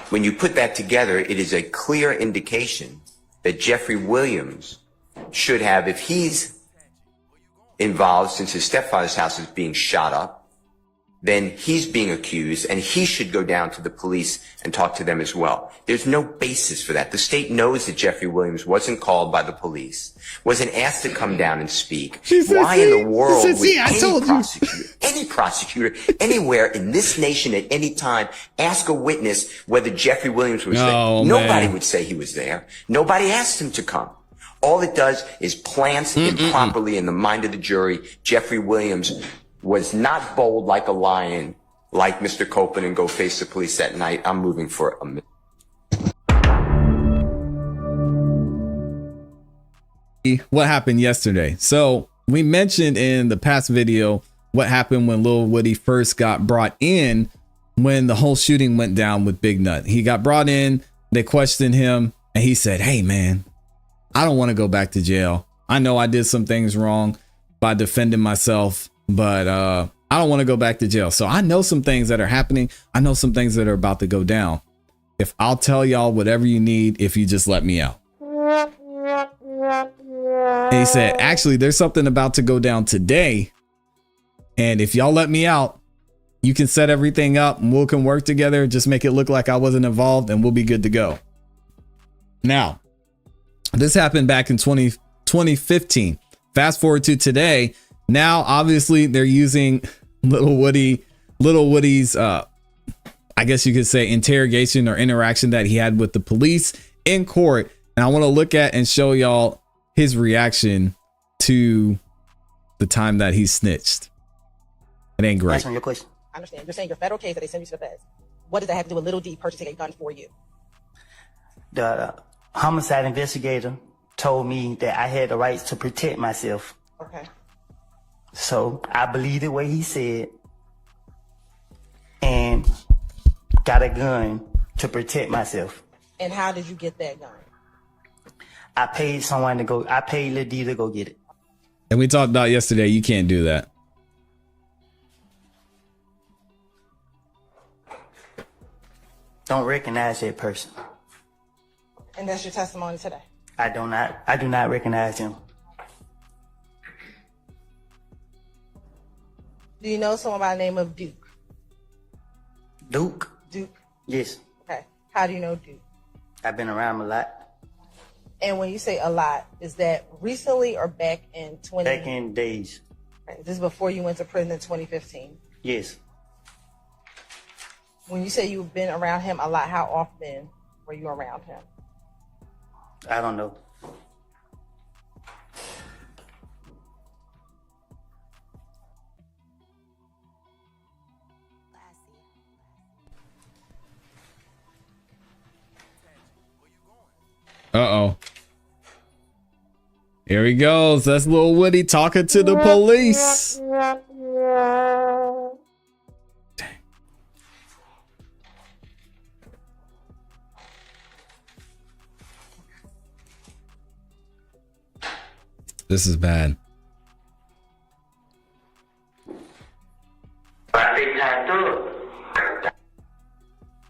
When you put that together, it is a clear indication that Jeffrey Williams should have, if he's involved since his stepfather's house is being shot up, then he's being accused and he should go down to the police and talk to them as well. There's no basis for that. The state knows that Jeffrey Williams wasn't called by the police, wasn't asked to come down and speak. Why in the world would any prosecutor anywhere in this nation at any time ask a witness whether Jeffrey Williams was there? Nobody would say he was there. Nobody asked him to come. All it does is plants improperly in the mind of the jury. Jeffrey Williams was not bold like a lion, like Mr. Copeland, and go face the police that night. I'm moving for a minute. What happened yesterday? So we mentioned in the past video what happened when Lil Woody first got brought in when the whole shooting went down with Big Nut. He got brought in, they questioned him, and he said, "Hey man, I don't want to go back to jail. I know I did some things wrong by defending myself, but I don't want to go back to jail. So I know some things that are happening. I know some things that are about to go down. If I'll tell y'all whatever you need, if you just let me out." And he said, "Actually, there's something about to go down today. And if y'all let me out, you can set everything up and we can work together. Just make it look like I wasn't involved and we'll be good to go." Now, this happened back in 2015. Fast forward to today. Now, obviously, they're using Lil Woody's, I guess you could say, interrogation or interaction that he had with the police in court. And I want to look at and show y'all his reaction to the time that he snitched. It ain't great. Answering your question. I understand. You're saying your federal case that they send you to the feds. What does that have to do with Little D purchasing a gun for you? The homicide investigator told me that I had the rights to protect myself. Okay. So I believed the way he said and got a gun to protect myself. And how did you get that gun? I paid someone to go, I paid Lil D to go get it. And we talked about yesterday, you can't do that. Don't recognize that person. And that's your testimony today? I do not recognize him. Do you know someone by the name of Duke? Duke? Duke? Yes. Okay. How do you know Duke? I've been around him a lot. And when you say a lot, is that recently or back in 20? Back in days. Right. This is before you went to prison in 2015? Yes. When you say you've been around him a lot, how often were you around him? I don't know. Uh-oh. Here he goes. That's Lil Woody talking to the police. Dang. This is bad.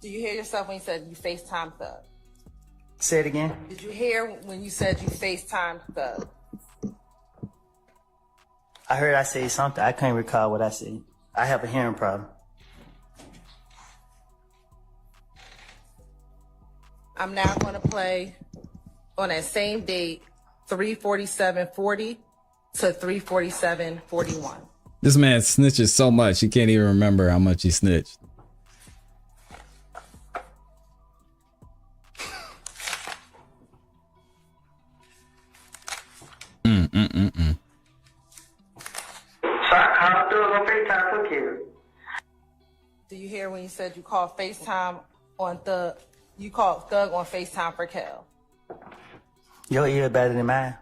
Do you hear yourself when you said you FaceTime Thug? Say it again. Did you hear when you said you FaceTime Thug? I heard I say something. I can't recall what I said. I have a hearing problem. I'm now going to play on that same date, 3/47/40 to 3/47/41. This man snitches so much, he can't even remember how much he snitched. Do you hear when you said you called FaceTime on Thug? You called Thug on FaceTime for Kel. Your ear better than mine.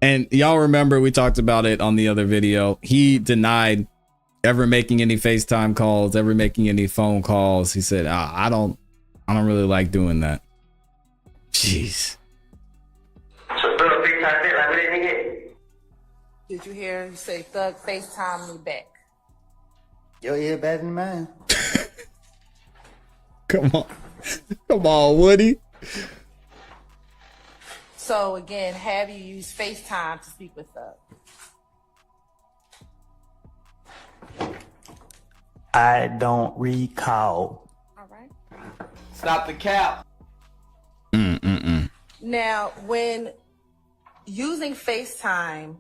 And y'all remember we talked about it on the other video. He denied ever making any FaceTime calls, ever making any phone calls. He said, I don't really like doing that. Jeez. Do Did you hear you say Thug FaceTime me back? Your ear better than mine. Come on. Come on, Woody. So again, have you used FaceTime to speak with Thug? I don't recall. All right. Stop the cap. Now, when using FaceTime,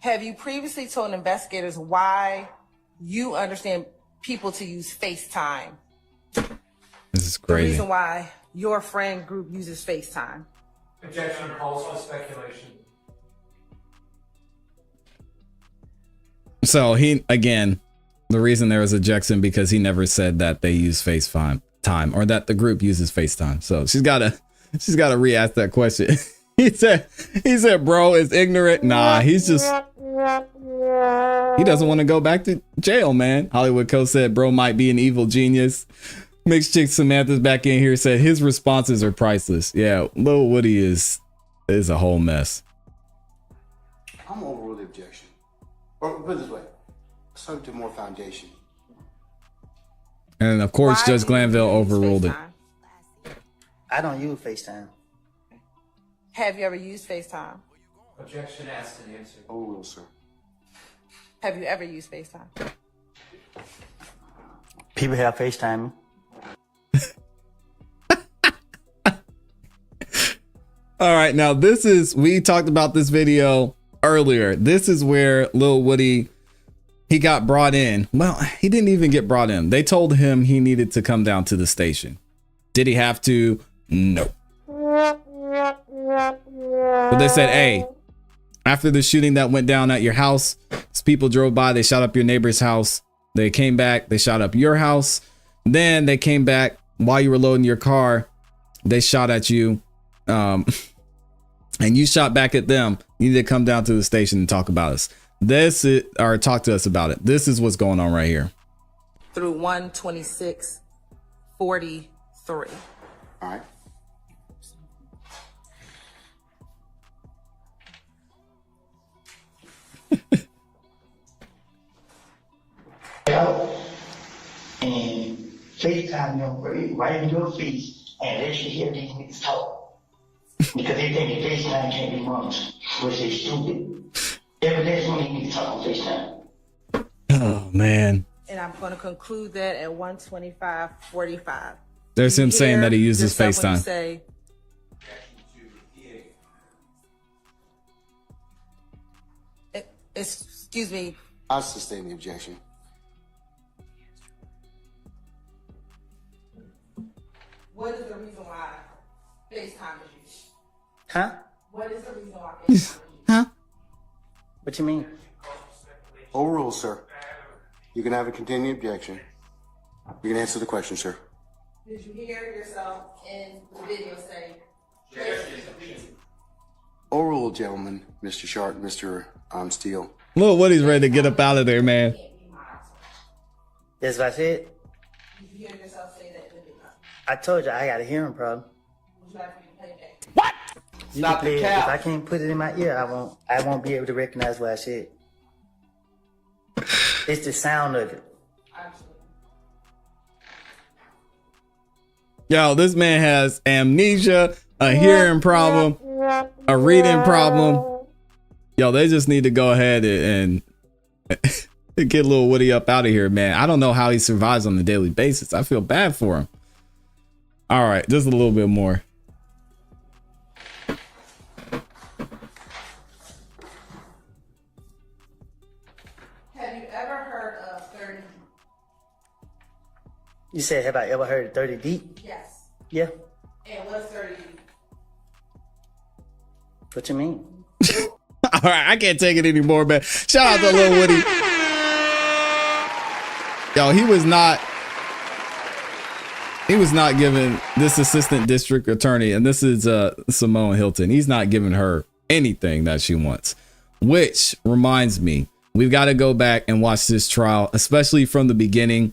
have you previously told investigators why you understand people to use FaceTime? This is The crazy. reason why your friend group uses FaceTime. Objection calls for speculation. So he, again, the reason there was objection because he never said that they use FaceTime or that the group uses FaceTime. So she's gotta re-ask that question. he said, bro is ignorant. Nah, he doesn't want to go back to jail, man. Hollywood Co said, bro might be an evil genius. Mixed Chick Samantha's back in here, said his responses are priceless. Yeah, Lil Woody is a whole mess. I'm gonna overrule the objection. Or put it this way, subject to more foundation. And of course, Why Judge do you Glanville use overruled it. FaceTime? I don't use FaceTime. Have you ever used FaceTime? Objection asked and answered. Overrule, sir. Have you ever used FaceTime? People have FaceTime me. All right, now we talked about this video earlier. This is where Lil Woody, he got brought in. Well, he didn't even get brought in. They told him he needed to come down to the station. Did he have to? No. But they said, hey, after the shooting that went down at your house, people drove by, they shot up your neighbor's house. They came back, they shot up your house. Then they came back while you were loading your car. They shot at you. And you shot back at them. You need to come down to the station and talk about us. Talk to us about it. This is what's going on right here. Through 126:43. All right. And FaceTime them right in your face and let you hear these niggas talk. Because they think that FaceTime can't be monitored, which is stupid. Evidently, when they need to talk on FaceTime. Oh, man. And I'm going to conclude that at 125:45. There's him saying that he uses yourself when you FaceTime. say, excuse me, I sustain the objection. what is the reason why FaceTime is used? Huh? What is the reason why FaceTime is used? What you mean? Overrule, sir. You can have a continuing objection. You can answer the question, sir. Did you hear yourself in the video say, Overrule, gentlemen, Mr. Sharp, Mr. Steele. Lil Woody's ready to get up out of there, man. That's what I said. did you hear yourself say that in the video? I told you I got a hearing problem. Would you like for me to play it back? You Stop can play the it. cap. If I can't put it in my ear, I won't be able to recognize what I said. It's the sound of it. Absolutely. Yo, this man has amnesia, a hearing problem, a reading problem. Yo, they just need to go ahead and get Lil Woody up out of here, man. I don't know how he survives on a daily basis. I feel bad for him. All right, just a little bit more. Have you ever heard of 30? You said, have I ever heard of 30 deep? Yes. Yeah. And what's 30? What you mean? All right, I can't take it anymore, man. Shout out to Lil Woody. Yo, he was not giving this assistant district attorney, and this is Simone Hilton. He's not giving her anything that she wants, which reminds me, we've got to go back and watch this trial, especially from the beginning.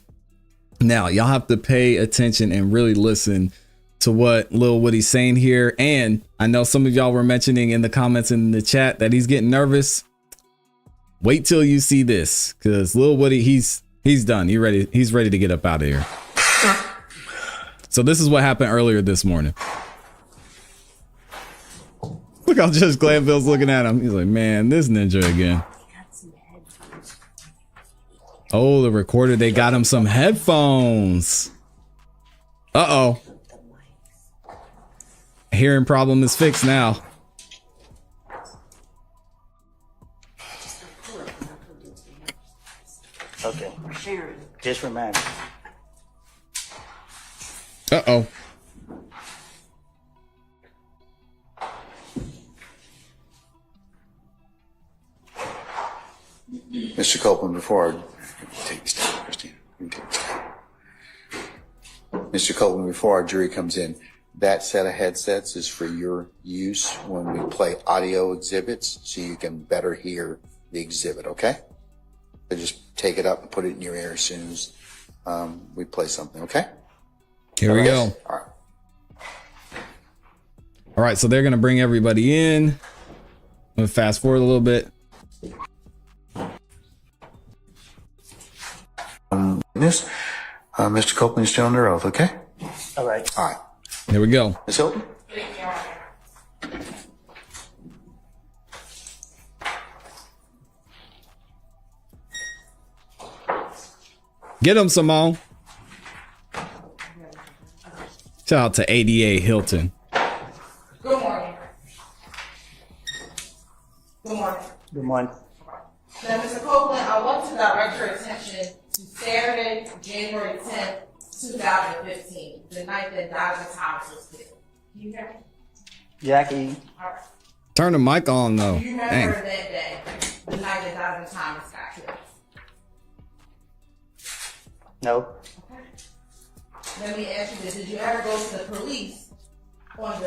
Now, y'all have to pay attention and really listen to what Lil Woody's saying here. And I know some of y'all were mentioning in the comments in the chat that he's getting nervous. Wait till you see this, because Lil Woody, he's done. He's ready to get up out of here. So this is what happened earlier this morning. Look how Judge Glanville's looking at him. He's like, man, this ninja again. Oh, the recorder, they got him some headphones. Uh-oh. Hearing problem is fixed now. Okay. Just remind me. Uh-oh. Mr. Copeland, before I take this down, Christine. Let me take this down. Mr. Copeland, before our jury comes in, that set of headsets is for your use when we play audio exhibits so you can better hear the exhibit, okay? So just take it up and put it in your ear as soon as we play something, okay? Here we go. All right. All right, so they're going to bring everybody in. I'm going to fast forward a little bit. Mr. Copeland, you're still under oath, okay? All right. All right. Here we go. Ms. Hilton? Get him, Simone. Shout out to ADA Hilton. Good morning. Good morning. Good morning. Now, Mr. Copeland, I want to direct your attention to Saturday, January 10th, 2015, the night that Dr. Thomas was killed. Can you hear me? Jackie. All right. Turn the mic on, though. Do you remember Dang. that day, the night that Dr. Thomas got killed? No. Let me ask you this. Did you ever go to the police on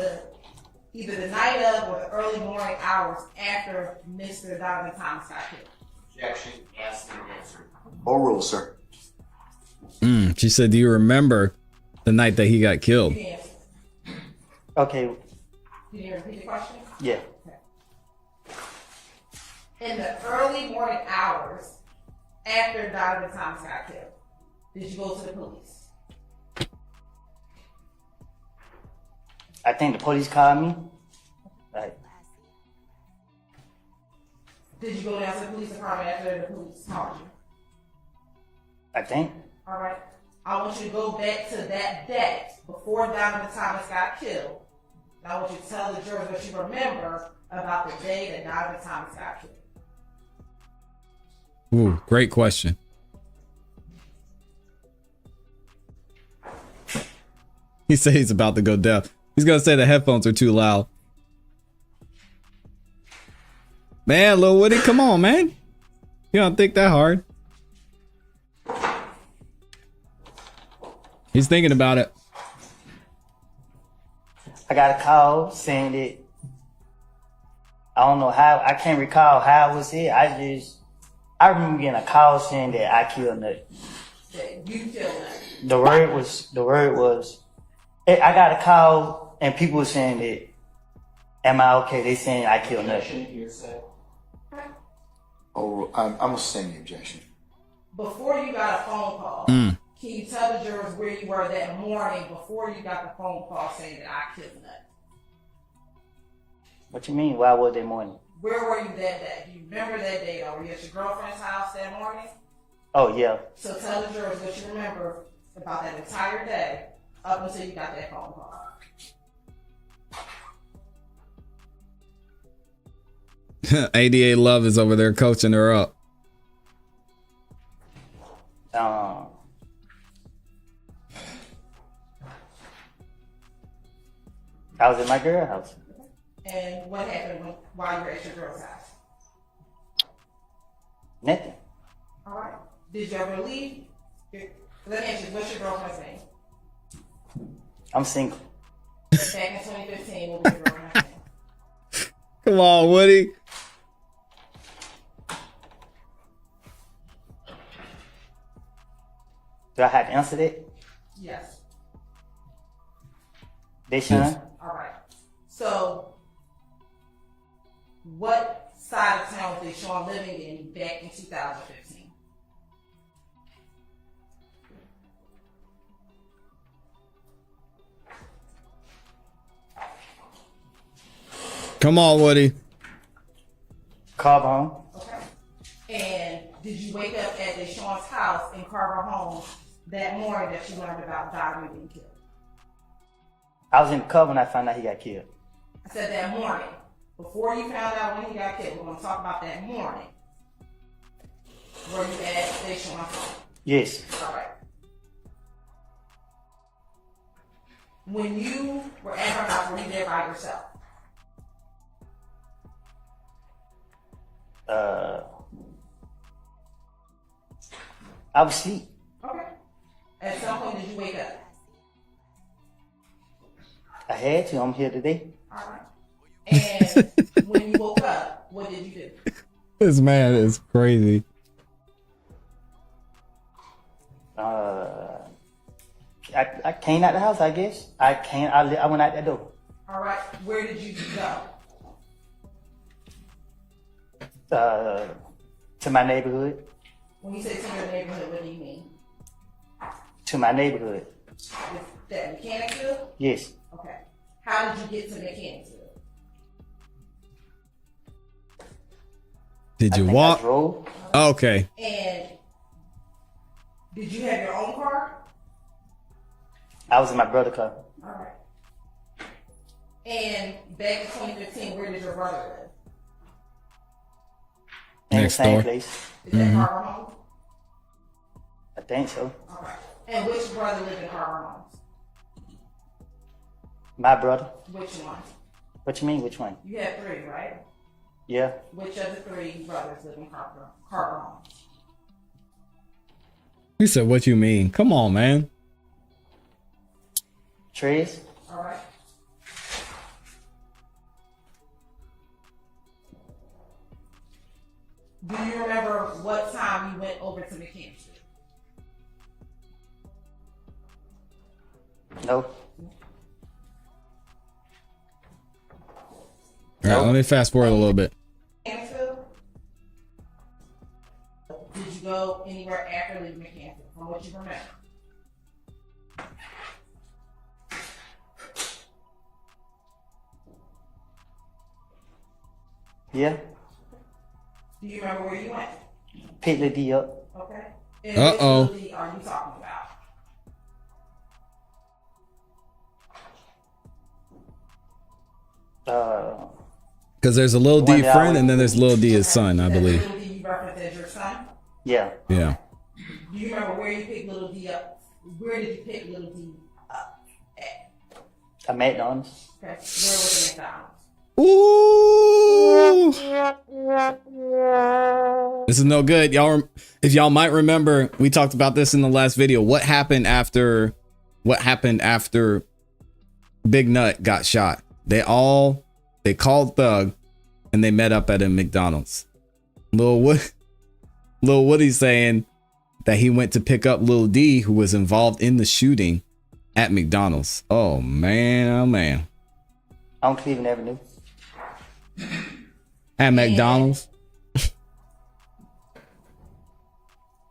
either the night of or the early morning hours after Mr. Dr. Thomas got killed? Objection, asked and answered. Overruled, sir. She said, do you remember the night that he got killed? You answered. Okay. Can you repeat the question? Yeah. In the early morning hours after Dr. Thomas got killed, did you go to the police? I think the police called me. Right. Did you go down to the police department after the police called you? I think. All right. I want you to go back to that day before Dr. Thomas got killed. And I want you to tell the jurors what you remember about the day that Dr. Thomas got killed. Ooh, great question. He said he's about to go deaf. He's going to say the headphones are too loud. Man, Lil Woody, come on, man. You don't think that hard. He's thinking about it. I got a call saying that I don't know how, I can't recall how it was it. I remember getting a call saying that I killed Nut. That you killed him. The word was, I got a call and people were saying that, am I okay? They saying I killed Nut. Hearsay. Oh, I'm going to sustain the objection. Before you got a phone call, can you tell the jurors where you were that morning before you got the phone call saying that I killed Nut? What you mean? Why was that morning? Where were you that day? Do you remember that day though? Were you at your girlfriend's house that morning? Oh, yeah. So tell the jurors what you remember about that entire day up until you got that phone call. ADA Love is over there coaching her up. I was at my girl's house. And what happened while you were at your girl's house? Nothing. All right. Did you ever leave? Let me ask you, what's your girlfriend's name? I'm single. Back in 2015, what was your girlfriend's name? Come on, Woody. Do I have to answer that? Yes. Deshaun? All right. So, what side of town with Deshaun living in back in 2015? Come on, Woody. Carver home. Okay. And did you wake up at Deshaun's house in Carver Home that morning that you learned about Godwin being killed? I was in the car when I found out he got killed. I said that morning. Before you found out when he got killed, we're going to talk about that morning. Were you at Deshaun's home? Yes. All right. When you were at her house, were you there by yourself? I was asleep. Okay. At some point, did you wake up? I had to. I'm here today. All right. And when you woke up, what did you do? This man is crazy. I came out the house, I guess. I went out that door. All right. Where did you go? To my neighborhood. When you say to your neighborhood, what do you mean? To my neighborhood. Is that Mechanicsville? Yes. Okay. How did you get to Mechanicsville? Did you I walk? drove. Okay. And did you have your own car? I was in my brother's car. All right. And back in 2015, where did your brother live? In Next the same door. place. Is that Carver Homes? I think so. All right. And which brother lived in Carver Homes? My brother. Which one? What you mean, which one? You had three, right? Yeah. Which of the three brothers live in Carver Homes? He said, what you mean? Come on, man. Trez. All right. Do you remember what time you went over to Mechanicsville? No. All right, let me fast forward a little bit. Mechanicsville? Did you go anywhere after leaving Mechanicsville, from what you remember? Yeah. Do you remember where you went? Pick the D up. Okay. And Uh-oh. which facility are you talking about? Because there's a little D One friend hour. and then there's little D his son, I Is that believe. Little D you referenced as your son? Yeah. Yeah. Do you remember where you picked Little D up? Where did you pick Little D up at? I McDonald's. Okay. Where was the McDonald's? Ooh. This is no good. Y'all, if y'all might remember, we talked about this in the last video. What happened after Big Nut got shot? They called Thug and they met up at a McDonald's. Lil Woody's saying that he went to pick up Lil D, who was involved in the shooting, at McDonald's. Oh man, oh man. On Cleveland Avenue. At McDonald's.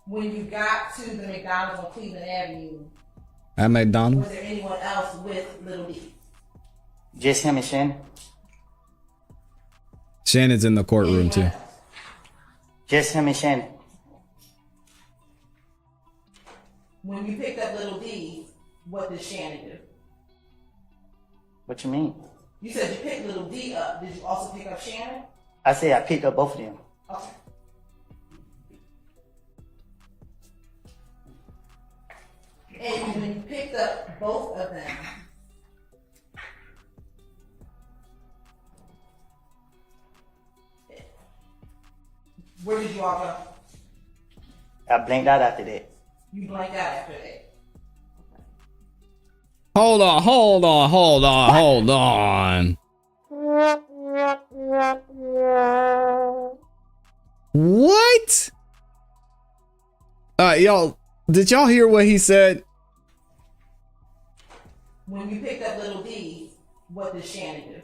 When you got to the McDonald's on Cleveland Avenue, At McDonald's. was there anyone else with Little D? Just him and Shannon. Shannon's in the courtroom Anyone too. else? Just him and Shannon. When you picked up Little D, what did Shannon do? What you mean? You said you picked Little D up. Did you also pick up Shannon? I say I picked up both of them. Okay. And when you picked up both of them, where did you all go? I blinked out after that. You blanked out after that. Hold on. What? Y'all, did y'all hear what he said? When you picked up Little D, what did Shannon do?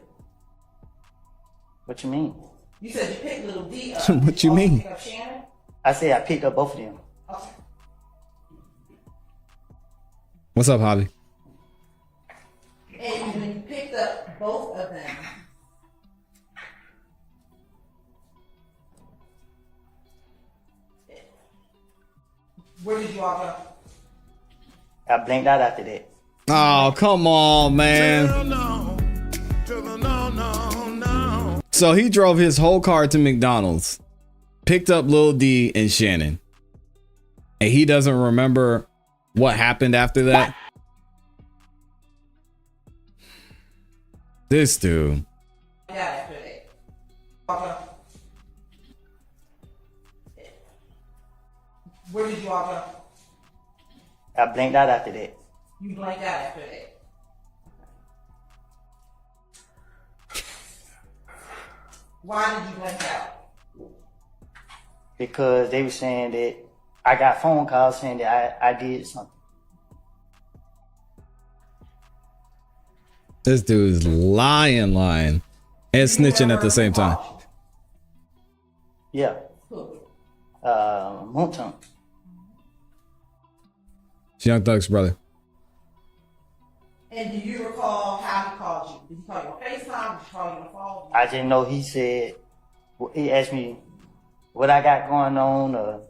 What you mean? You said you picked Little D up. What you also mean? pick up Shannon? I say I picked up both of them. Okay. What's up, Hobby? And when you picked up both of them, where did you all go? I blinked out after that. Oh, come on, man. So he drove his whole car to McDonald's, picked up Lil D and Shannon, and he doesn't remember what happened after that. This dude. Yeah, after that. Where did you all go? I blinked out after that. You blanked out after that. Why did you blank out? Because they were saying that I got phone calls saying that I did something. This dude is lying and snitching at the same time. Yeah. Who? Moonton. It's Young Thug's brother. And do you recall how he called you? Did he call you on FaceTime? Did he call you on the phone? I just know he said, he asked me what I got going on, or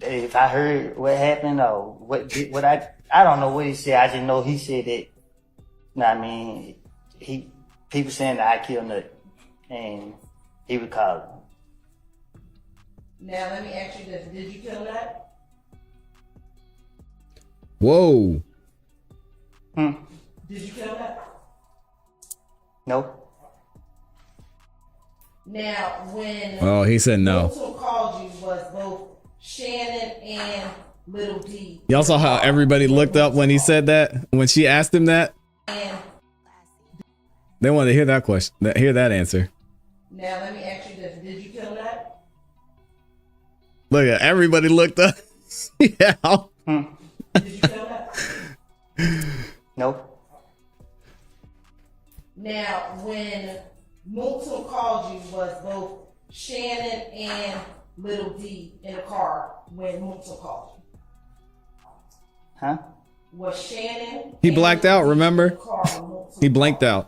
if I heard what happened, or what I don't know what he said. I just know he said that, you know what I mean, people saying that I killed Nut, and he would call him. Now let me ask you this: did you kill that? Whoa. Hmm. Did you kill that? No. Now when Oh, he said no. Moulton called you was both Shannon and Little D. Y'all saw how everybody looked up when he said that? When she asked him that? And They wanted to hear that question, hear that answer. now let me ask you this: did you kill that? Look at everybody looked up. Yeah. Did you kill that? No. Now when Moulton called you was both Shannon and Little D in the car when Moulton called you. Huh? Was Shannon? He and blacked Little out, D remember? in the car when Moulton He blanked called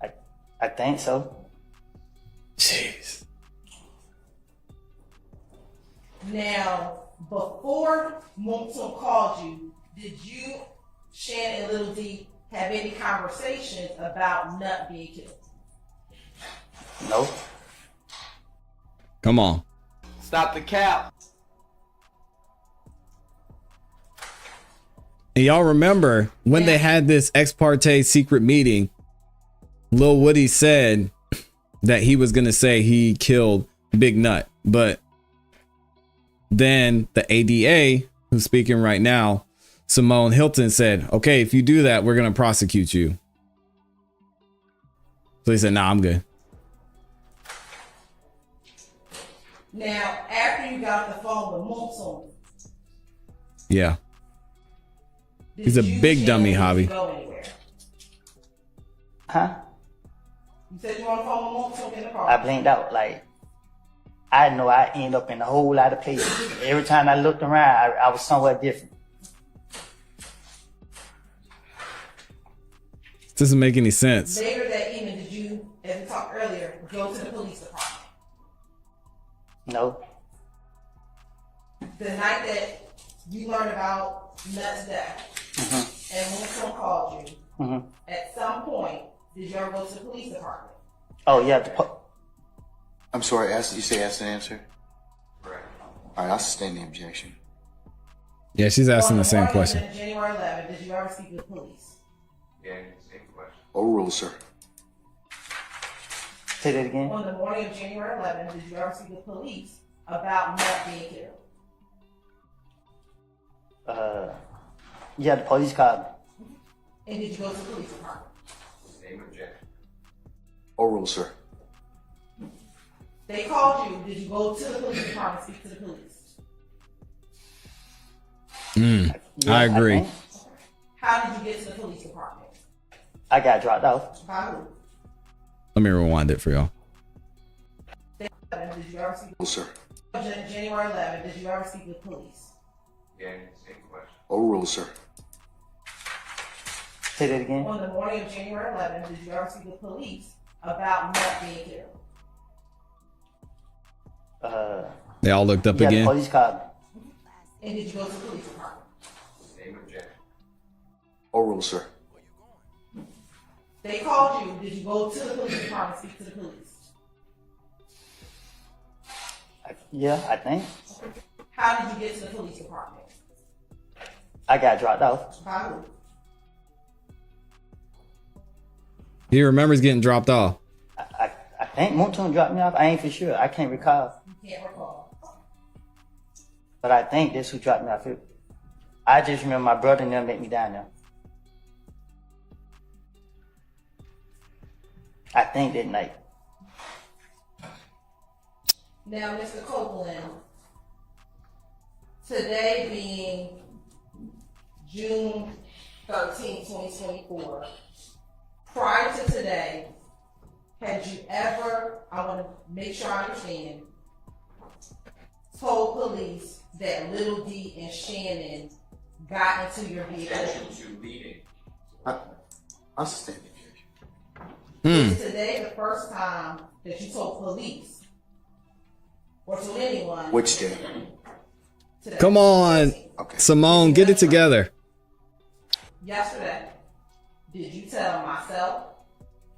out. I think so. Jeez. you? Now before Moulton called you, did you, Shannon and Little D, have any conversations about Nut being killed? No. Come on. Stop the cap. And y'all remember when they had this ex parte secret meeting, Lil Woody said that he was going to say he killed Big Nut. But then the ADA, who's speaking right now, Simone Hilton, said, okay, if you do that, we're going to prosecute you. So he said, nah, I'm good. Now, after you got off the phone with Moulton, Yeah. did He's a you, big Shannon, dummy, and Little D Javi. go anywhere? Huh? You said you were on the phone with Moulton in the car. I blinked out. Like, I know I end up in a whole lot of places. Every time I looked around, I was somewhere different. This doesn't make any sense. Later that evening, did you, as we talked earlier, go to the police department? No. The night that you learned about Nut's death, and Moulton called you, at some point, did you ever go to the police department? Oh, yeah. I'm sorry, you say ask and answer? Right. All right, I'll sustain the objection. Yeah, she's asking On the same morning of question. January 11th, did you ever speak to the police? Yeah, same question. Overruled, sir. Say that again. On the morning of January 11th, did you ever speak to the police about Nut being killed? Yeah, the police called me. And did you go to the police department? Same objection. Overruled, sir. They called you. Did you go to the police department and speak to the police? Yeah, I agree. think. How did you get to the police department? I got dropped off. By who? Let me rewind it for y'all. Did you ever speak Rule, sir. January 11th? Did you ever speak with police? Again, same question. Overruled, sir. Say that again. On the morning of January 11th, did you ever speak with police about Matt being killed? They all looked up Yeah, the again. police called me. And did you go to the police department? Same objection. Overruled, sir. They called you. Did you go to the police department, speak to the police? Yeah, I think. How did you get to the police department? I got dropped off. By who? He remembers getting dropped off. I think Moontoon dropped me off. I ain't for sure. I can't recall. You can't recall. But I think that's who dropped me off. I just remember my brother and them let me down there. I think that night. Now, Mr. Copeland, today being June 13, 2024, prior to today, had you ever, I want to make sure I understand, told police that Little D and Shannon got into your vehicle? Objection to leading. I'll stand it. Is today the first time that you told police or to anyone? Which day? Today? Come on, Okay. Simone, get it together. Yesterday, did you tell myself,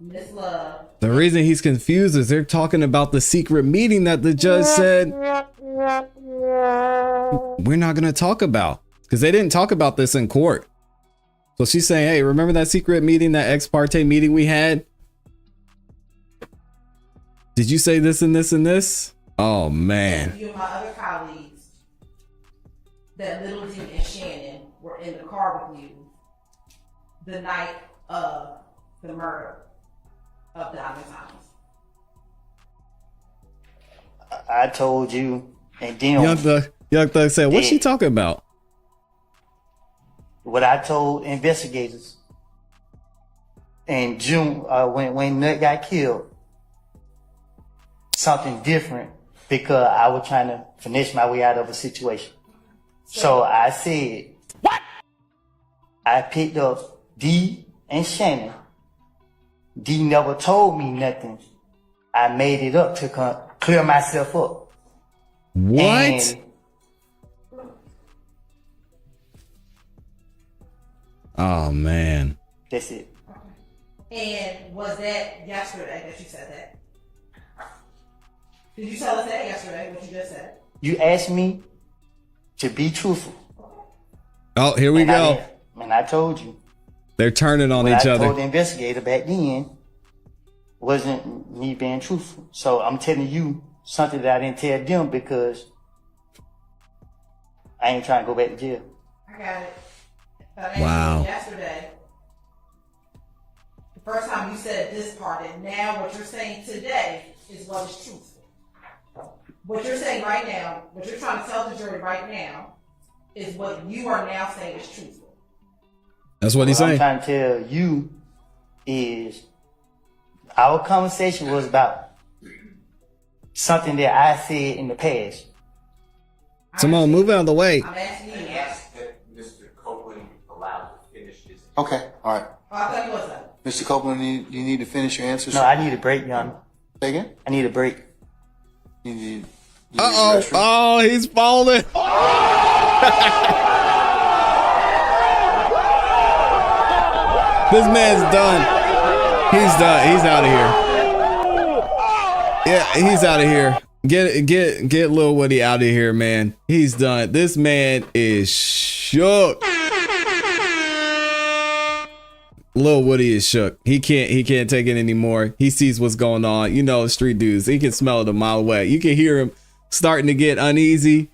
Miss Love? The reason he's confused is they're talking about the secret meeting that the judge said we're not going to talk about, because they didn't talk about this in court. So she's saying, hey, remember that secret meeting, that ex parte meeting we had? Did you say this and this and this? Oh, man. You and my other colleagues, that Little D and Shannon were in the car with you the night of the murder of Diamond Thomas. I told you, and then Young Thug said, what's she talking about? what I told investigators in June, when Nut got killed, something different, because I was trying to finish my way out of a situation. So I said, what? I picked up D and Shannon. D never told me nothing. I made it up to clear myself up. What? And Oh, man. that's it. And was that yesterday that you said that? Did you tell us that yesterday, what you just said? You asked me to be truthful. Oh, here we And I go. did. And I told you. They're turning on What each I told other. the investigator back then wasn't me being truthful. So I'm telling you something that I didn't tell them because I ain't trying to go back to jail. I got it. Wow. Yesterday, the first time you said this part, and now what you're saying today is what is truthful. What you're saying right now, what you're trying to tell the jury right now, is what you are now saying is truthful. That's what he's What I'm saying. trying to tell you is our conversation was about something that I said in the past. Simone, move out of the way. I'm asking you. Ask that Mr. Copeland allowed to finish his. Okay. All right. Oh, I thought you was that. Mr. Copeland, do you need to finish your answers? No, I need a break, young. Say again? I need a break. You need Uh-oh. restroom? Oh, he's falling. This man's done. He's done. He's out of here. Yeah, he's out of here. Get Lil Woody out of here, man. He's done. This man is shook. Lil Woody is shook. He can't take it anymore. He sees what's going on. You know, street dudes, he can smell it a mile away. You can hear him starting to get uneasy.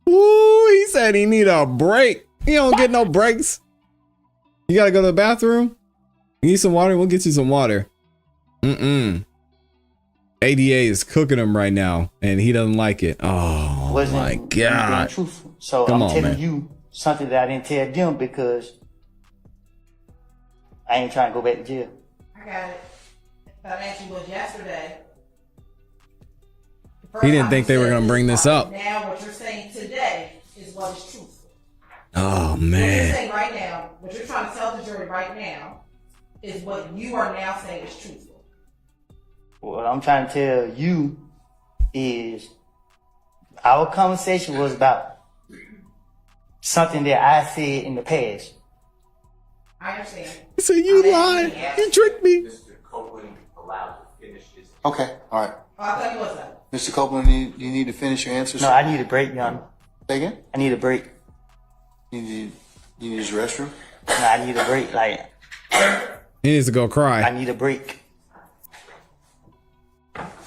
Ooh, he said he need a break. He don't get no breaks. You gotta go to the bathroom? You need some water? We'll get you some water. ADA is cooking him right now, and he doesn't like it. Oh Wasn't my me being God. truthful. So Come I'm on, telling man. you something that I didn't tell them because I ain't trying to go back to jail. I got it. that actually was yesterday. He didn't think they were going to bring this up. Now what you're saying today is what is truthful. Oh, What you're man. saying right now, what you're trying to tell the jury right now, is what you are now saying is truthful. What I'm trying to tell you is our conversation was about something that I said in the past. I understand. So you lied. You tricked me. Mr. Copeland allowed to finish his. Okay, all right. Oh, I thought you was that. Mr. Copeland, you need to finish your answers? No, I need a break, Your Say again? I need a break. You need to use the restroom? No, I need a break. Like, He needs to go I cry. need a break.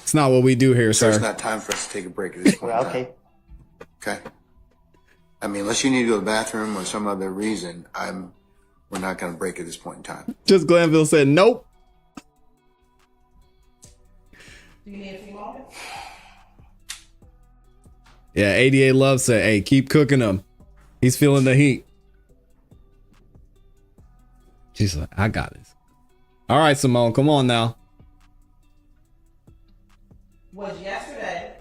It's not what we do here, So it's sir. not time for us to take a break at this point. in Well, time. okay. Okay. I mean, unless you need to go to the bathroom or some other reason, we're not going to break at this point in time. Just Glanville said, nope. Do you need a few moments? Yeah, 88 Love said, hey, keep cooking him. He's feeling the heat. She's like, I got this. All right, Simone, come on now. Was yesterday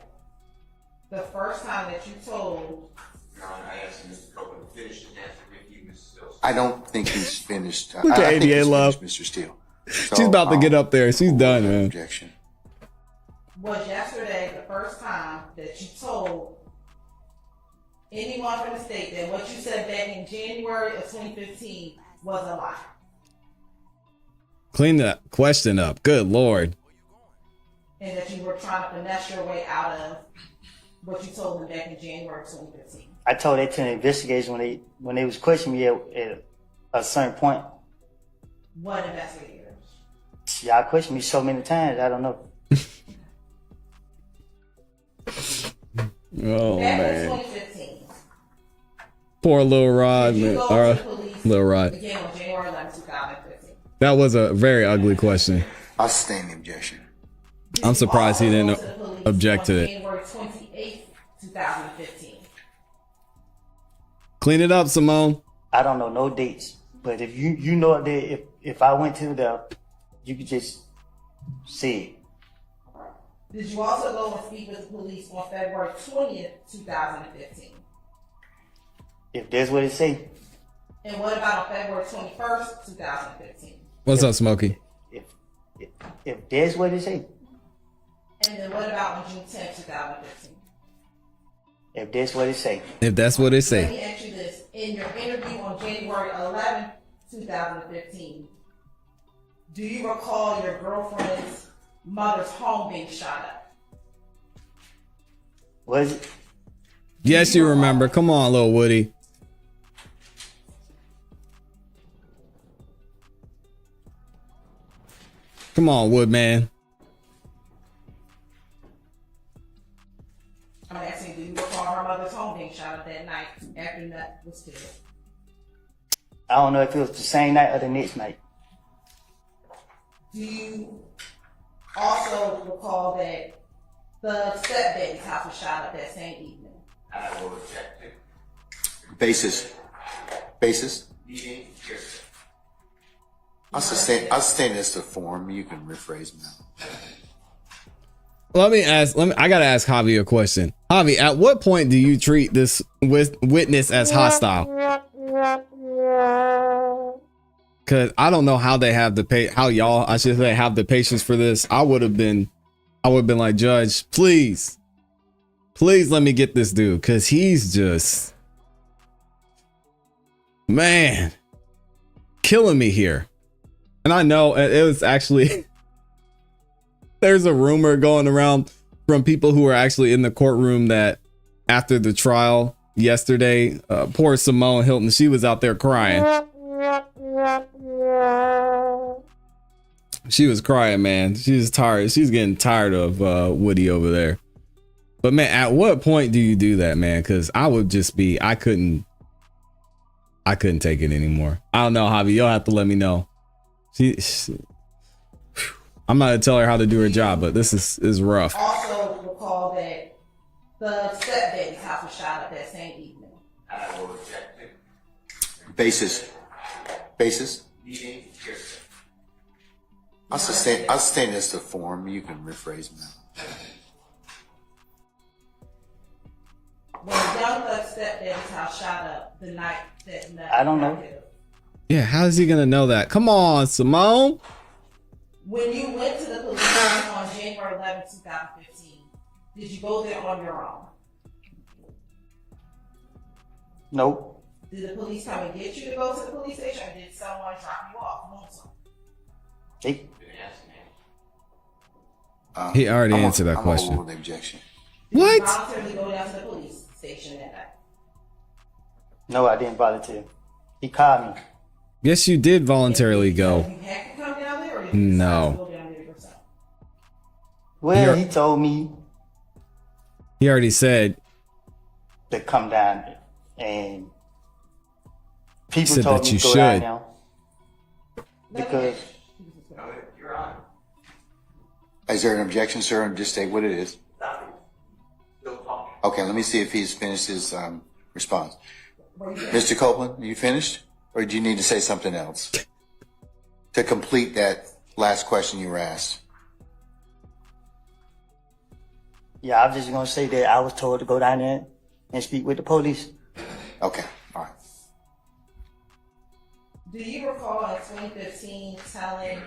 the first time that you told? Your Honor, I asked Mr. Copeland to finish his answer if he was still. I don't think he's finished. Look at I think 88 he's Love. finished, Mr. Steele. She's about to get up there. She's done, man. Objection. Was yesterday the first time that you told anyone from the state that what you said back in January of 2015 was a lie? Clean that question up. Good Lord. And that you were trying to finesse your way out of what you told them back in January of 2015. I told that to the investigators when they was questioning me at a certain point. What investigators? Y'all questioned me so many times, I don't know. Oh, Back in man. 2015. Poor Lil Rod, Did you man. go All to right. the police Lil Rod. again on January 11, 2015? That was a very ugly question. I'll sustain the objection. Did I'm you surprised he also didn't go to the police object on to it. January 28th, 2015. Clean it up, Simone. I don't know no dates, but if you know that if I went to the, you could just see it. Did you also go and speak with the police on February 20th, 2015? If that's what it say. And what about on February 21st, 2015? What's up, Smokey? If that's what it say. And then what about on June 10th, 2015? If that's what it say. If that's what it Let say. me ask you this. In your interview on January 11th, 2015, do you recall your girlfriend's mother's home being shot up? Was it? Yes, you remember. Come on, little Woody. Come on, Woodman. I'm asking, do you recall her mother's home being shot up that night after Nut was killed? I don't know if it was the same night or the next night. Do you also recall that the stepbaby's house was shot up that same evening? I will object to. Basis. Meeting, yes. I'll sustain this to form. You can rephrase now. I gotta ask Javi a question. Javi, at what point do you treat this witness as hostile? Cause I don't know how they have I should say have the patience for this. I would have been like, Judge, please let me get this dude. Cause he's just, man, killing me here. And I know it was actually, there's a rumor going around from people who were actually in the courtroom that after the trial yesterday, poor Simone Hilton, she was out there crying. She was crying, man. She's tired. She's getting tired of Woody over there. But man, at what point do you do that, man? Because I would just be, I couldn't take it anymore. I don't know, Javi. You'll have to let me know. I'm not gonna tell her how to do her job, but this is rough. Also recall that the stepbaby's house was shot up that same evening. I will object to. Basis. Meeting, yes. I'll sustain this to form. You can rephrase me. When Young Thug's stepdad's house shot up the night that Nut I don't know. got killed. Yeah, how is he gonna know that? Come on, Simone. When you went to the police station on January 11, 2015, did you go there on your own? Nope. Did the police come and get you to go to the police station, or did someone drop you off? Lonesome? They, He already I'm answered that I'm question. over the objection. Did you What? voluntarily go down to the police station that night? no, I didn't volunteer. He called me. Yes, you did voluntarily So go. you had to come down there, or did you No. decide to go down there yourself? Well, Here- he told me He already said. to come down there, and people Said told that me you to go down should. there because You're on. Is there an objection, sir? And just state what it is. Nothing. Still talking. Okay, let me see if he's finished his response. Were you there? Mr. Copeland, are you finished? Or do you need to say something else to complete that last question you were asked? yeah, I was just gonna say that I was told to go down there and speak with the police. Okay, all right. Do you recall in 2015 telling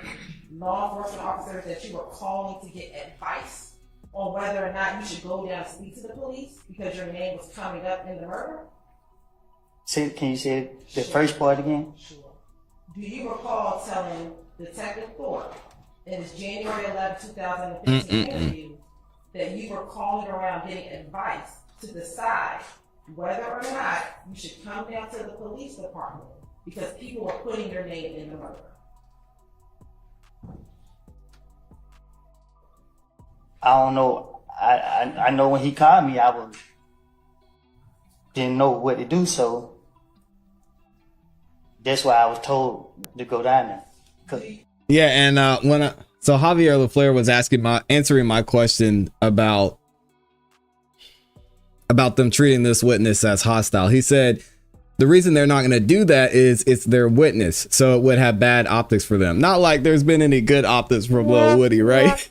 law enforcement officers that you were calling to get advice on whether or not you should go down and speak to the police because your name was coming up in the murder? Can you say the first part again? Sure. Do you recall telling Detective Thorpe in his January 11, 2015 interview that you were calling around getting advice to decide whether or not you should come down to the police department because people were putting your name in the murder? I don't know. I know when he called me, didn't know what to do, so that's why I was told to go down there. 'Cause Yeah, and so Javier LaFleur was answering my question about them treating this witness as hostile. He said the reason they're not going to do that is it's their witness, so it would have bad optics for them. Not like there's been any good optics from Lil Woody, right?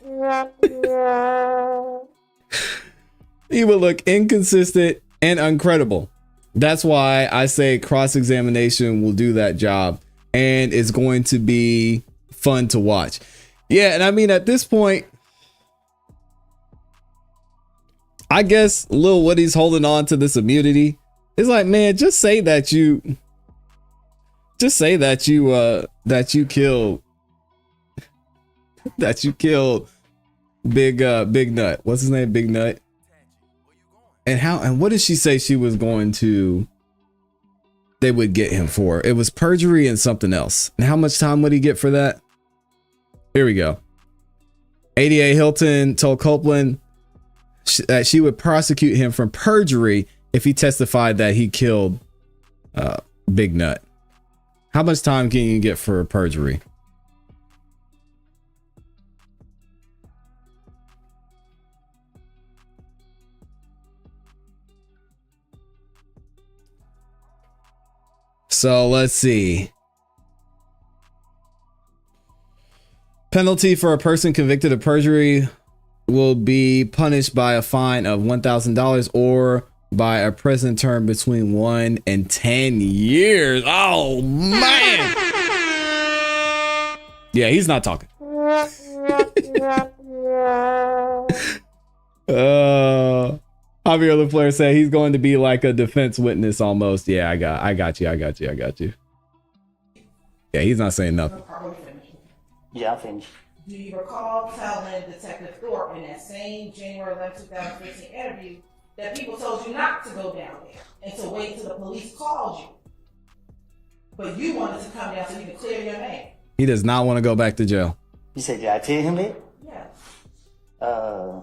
He would look inconsistent and uncredible. That's why I say cross-examination will do that job, and it's going to be fun to watch. Yeah, and I mean, at this point, I guess Lil Woody's holding on to this immunity. It's like, man, just say that you killed Big Nut. What's his name? Big Nut. And what did she say she was going to, they would get him for? It was perjury and something else. And how much time would he get for that? Here we go. ADA Hilton told Copeland that she would prosecute him for perjury if he testified that he killed Big Nut. How much time can you get for perjury? So let's see. Penalty for a person convicted of perjury will be punished by a fine of $1,000 or by a prison term between 1 and 10 years. Oh, man. Yeah, he's not talking. Javier LaFleur said he's going to be like a defense witness almost. Yeah, I got you. Yeah, he's not saying nothing. yeah, I'm finished. Do you recall telling Detective Thorpe in that same January 11, 2015 interview that people told you not to go down there and to wait till the police called you? But you wanted to come down so you could clear your name. He does not want to go back to jail. You said, did I tell him that? Yeah.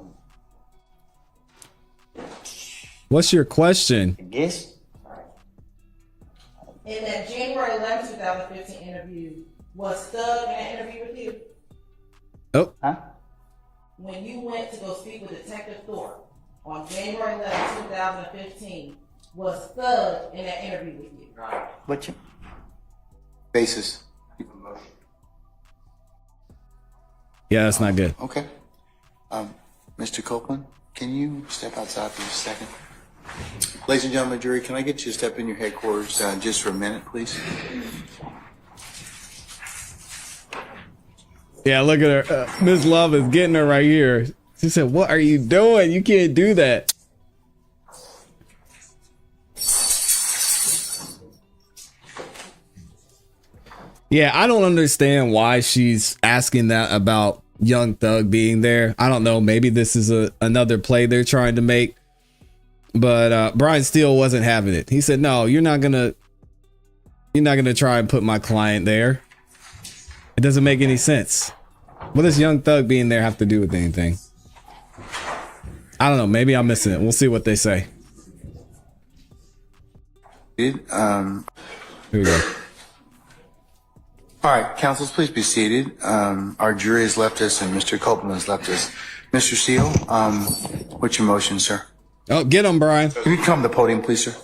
What's your question? I guess. In that January 11, 2015 interview, was Thug in that interview with you? Oh, Huh? When you went to go speak with Detective Thorpe on January 11, 2015, was Thug in that interview with you? What you? Basis. Motion. Yeah, that's not good. Okay. Mr. Copeland, can you step outside for just a second? Ladies and gentlemen, jury, can I get you to step in your headquarters just for a minute, please? Yeah, look at her. Miss Love is getting her right here. She said, "What are you doing? You can't do that." Yeah, I don't understand why she's asking that about Young Thug being there. I don't know. Maybe this is another play they're trying to make. But Brian Steele wasn't having it. He said, "No, you're not gonna try and put my client there. It doesn't make any sense. What does Young Thug being there have to do with anything?" I don't know. Maybe I'm missing it. We'll see what they say. Here we go. All right, counsels, please be seated. Our jury has left us and Mr. Copeland has left us. Mr. Steele, what's your motion, sir? Oh, get him, Brian. Can you come to the podium, please, sir?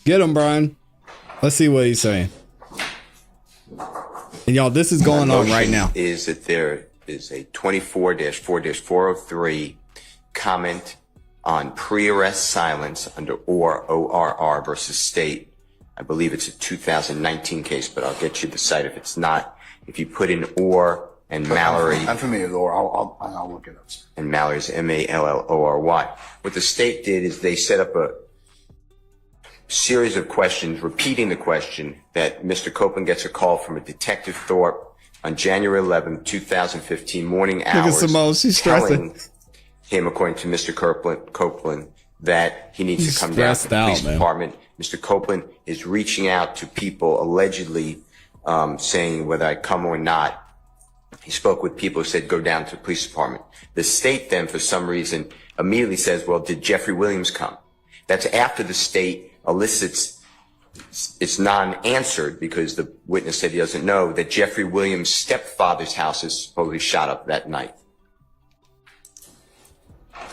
Get him, Brian. Let's see what he's saying. And y'all, this is going on right now. Is that there is a 24-4-403 comment on pre-arrest silence under ORR versus state. I believe it's a 2019 case, but I'll get you the site if it's not. If you put in Orr and Mallory. I'm familiar with Orr. I'll look it up. And Mallory's Mallory. What the state did is they set up a series of questions, repeating the question that Mr. Copeland gets a call from a Detective Thorpe on January 11, 2015, morning hours. Look at Simone, she's stressing. Telling him, according to Mr. Copeland, that he needs to come down to the police department. Mr. Copeland is reaching out to people allegedly saying whether I come or not. He spoke with people who said go down to the police department. The state then, for some reason, immediately says, well, did Jeffrey Williams come? That's after the state elicits, it's non-answered because the witness said he doesn't know, that Jeffrey Williams' stepfather's house is supposedly shot up that night.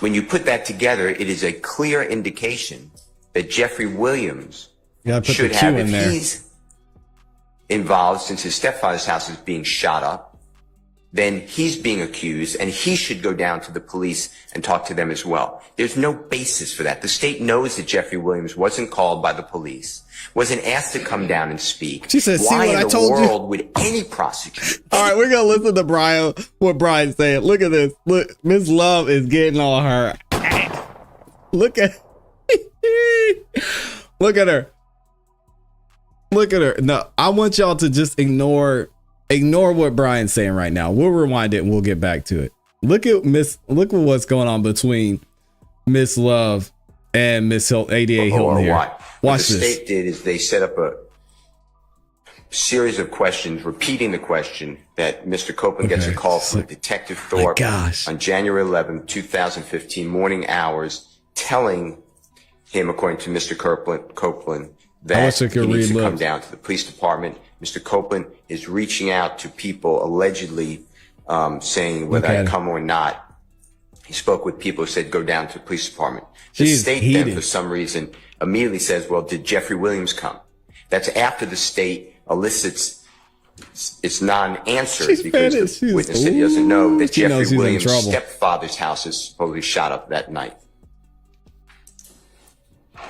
When you put that together, it is a clear indication that Jeffrey Williams should have, if he's involved, since his stepfather's house is being shot up, then he's being accused and he should go down to the police and talk to them as well. There's no basis for that. The state knows that Jeffrey Williams wasn't called by the police, wasn't asked to come down and speak. She said, why in the world you? would any prosecutor? All right, we're going to listen to Brian, what Brian's saying. Look at this. Look, Miss Love is getting on her. Look at, look at her. Look at her. No, I want y'all to just ignore what Brian's saying right now. We'll rewind it and we'll get back to it. Look at what's going on between Miss Love and Miss ADA Hilton here. Watch what this. The state did is they set up a series of questions, repeating the question that Mr. Copeland gets a call from Detective Thorpe on January 11, 2015, morning hours, telling him, according to Mr. Copeland, that he needs to come down to the police department. Mr. Copeland is reaching out to people allegedly saying whether I come or not. He spoke with people who said go down to the police department. The state then, for some reason, immediately says, well, did Jeffrey Williams come? That's after the state elicits, it's non-answered because the witness said he doesn't know that Jeffrey Williams' stepfather's house is supposedly shot up that night.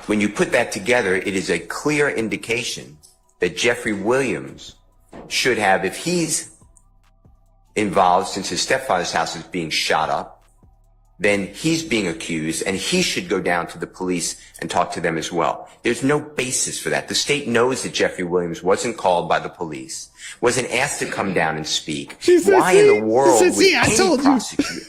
When you put that together, it is a clear indication that Jeffrey Williams should have, if he's involved, since his stepfather's house is being shot up, then he's being accused and he should go down to the police and talk to them as well. There's no basis for that. The state knows that Jeffrey Williams wasn't called by the police, wasn't asked to come down and speak. Why in the world would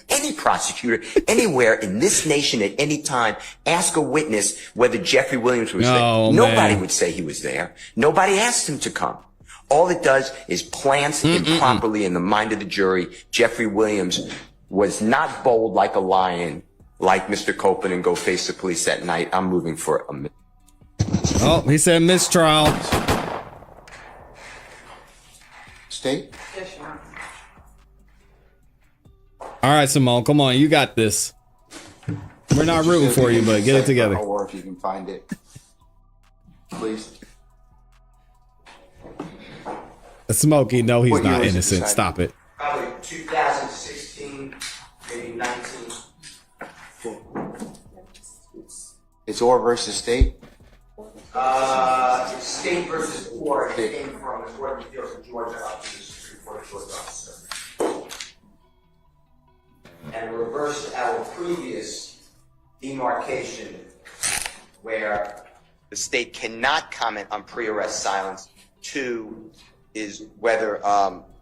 any prosecutor anywhere in this nation at any time ask a witness whether Jeffrey Williams was there? Nobody would say he was there. Nobody asked him to come. All it does is plants improperly in the mind of the jury. Jeffrey Williams was not bold like a lion, like Mr. Copeland, and go face the police that night. I'm moving for a Oh, he said mistrial. State? Yes, Your Honor. All right, Simone, come on. You got this. We're not rooting for you, but get it together. Or if you can find it, please. Smokey, no, he's What year not was it innocent. decided? Stop it. Probably 2016, maybe 19. It's or versus state. State versus Orr, it came from the Court of Appeals in Georgia up to the Supreme Court of Georgia. And reversed our previous demarcation where the state cannot comment on pre-arrest silence. 2 is whether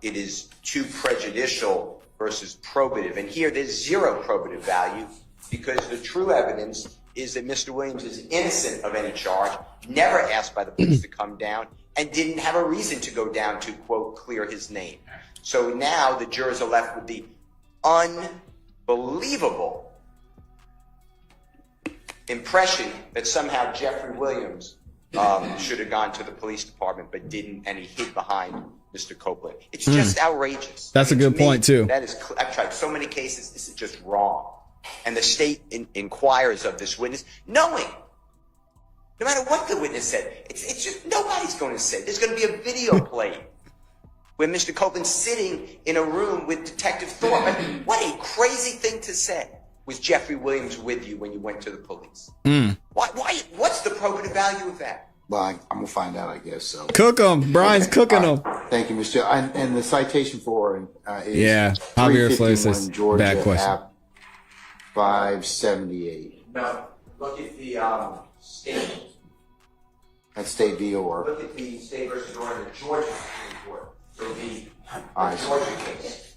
it is too prejudicial versus probative. And here there's 0 probative value because the true evidence is that Mr. Williams is innocent of any charge, never asked by the police to come down, and didn't have a reason to go down to, quote, clear his name. So now the jurors are left with the unbelievable impression that somehow Jeffrey Williams should have gone to the police department but didn't, and he hid behind Mr. Copeland. It's just outrageous. That's a good point, too. That is, I've tried so many cases, this is just wrong. And the state inquires of this witness, knowing, no matter what the witness said, it's just, nobody's going to say. There's going to be a video played where Mr. Copeland's sitting in a room with Detective Thorpe. I mean, what a crazy thing to say. Was Jeffrey Williams with you when you went to the police? Why, what's the probative value of that? Well, I'm gonna find out, I guess. So Cook them. Brian's cooking them. thank you, Mr. And the citation for is Yeah, Javier Flores says 351 Georgia bad question. App 578. No, look at the state. That's state v. or. Look at the state versus Orr in the Georgia Supreme Court. So the All right. Georgia case.